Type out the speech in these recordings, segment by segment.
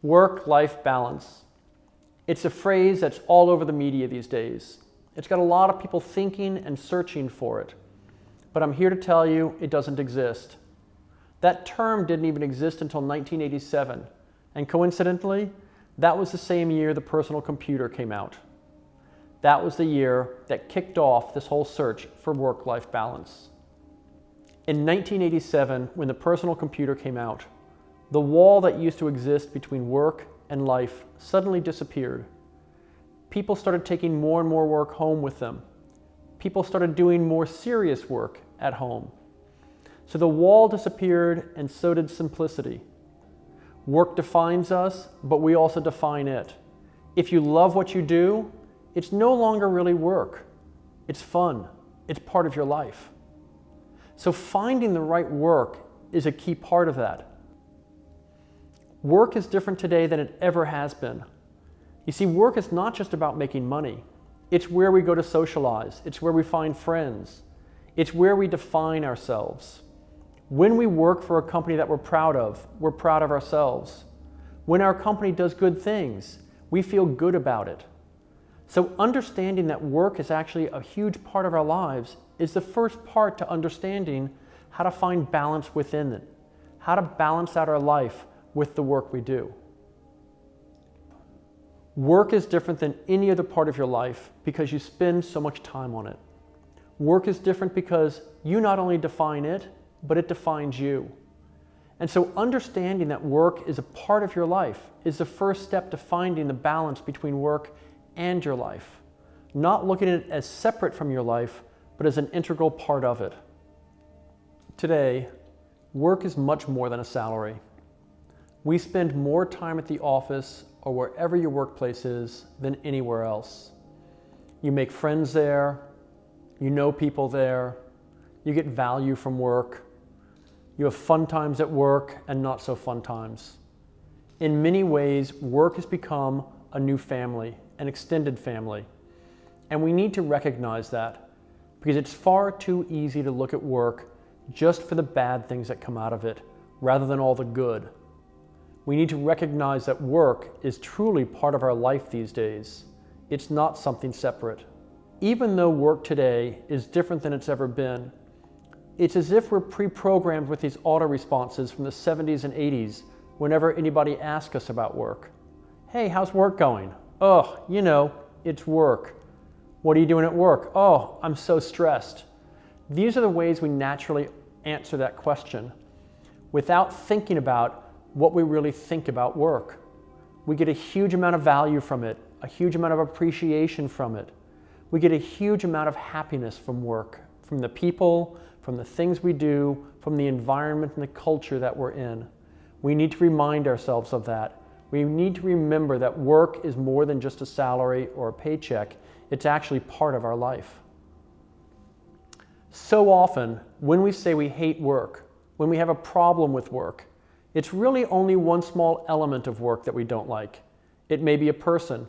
Work-life balance. It's a phrase that's all over the media these days. It's got a lot of people thinking and searching for it. But I'm here to tell you it doesn't exist. That term didn't even exist until 1987. And coincidentally, that was the same year the personal computer came out. That was the year that kicked off this whole search for work-life balance. In 1987, when the personal computer came out, the wall that used to exist between work and life suddenly disappeared. People started taking more and more work home with them. People started doing more serious work at home. So the wall disappeared, and so did simplicity. Work defines us, but we also define it. If you love what you do, it's no longer really work. It's fun. It's part of your life. So finding the right work is a key part of that. Work is different today than it ever has been. You see, work is not just about making money. It's where we go to socialize. It's where we find friends. It's where we define ourselves. When we work for a company that we're proud of ourselves. When our company does good things, we feel good about it. So understanding that work is actually a huge part of our lives is the first part to understanding how to find balance within it, how to balance out our life with the work we do. Work is different than any other part of your life because you spend so much time on it. Work is different because you not only define it, but it defines you. And so understanding that work is a part of your life is the first step to finding the balance between work and your life. Not looking at it as separate from your life, but as an integral part of it. Today, work is much more than a salary. We spend more time at the office or wherever your workplace is than anywhere else. You make friends there, you know people there, you get value from work, you have fun times at work and not so fun times. In many ways, work has become a new family, an extended family. And we need to recognize that because it's far too easy to look at work just for the bad things that come out of it rather than all the good. We need to recognize that work is truly part of our life these days. It's not something separate. Even though work today is different than it's ever been, it's as if we're pre-programmed with these auto responses from the 70s and 80s whenever anybody asks us about work. Hey, how's work going? Oh, you know, it's work. What are you doing at work? Oh, I'm so stressed. These are the ways we naturally answer that question without thinking about what we really think about work. We get a huge amount of value from it, a huge amount of appreciation from it. We get a huge amount of happiness from work, from the people, from the things we do, from the environment and the culture that we're in. We need to remind ourselves of that. We need to remember that work is more than just a salary or a paycheck. It's actually part of our life. So often, when we say we hate work, when we have a problem with work, it's really only one small element of work that we don't like. It may be a person.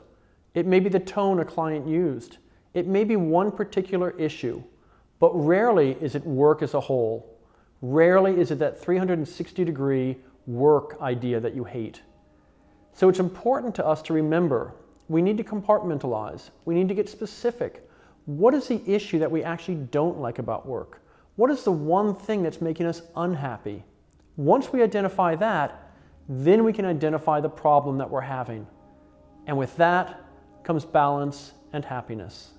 It may be the tone a client used. It may be one particular issue. But rarely is it work as a whole. Rarely is it that 360-degree work idea that you hate. So it's important to us to remember we need to compartmentalize. We need to get specific. What is the issue that we actually don't like about work? What is the one thing that's making us unhappy? Once we identify that, then we can identify the problem that we're having. And with that comes balance and happiness.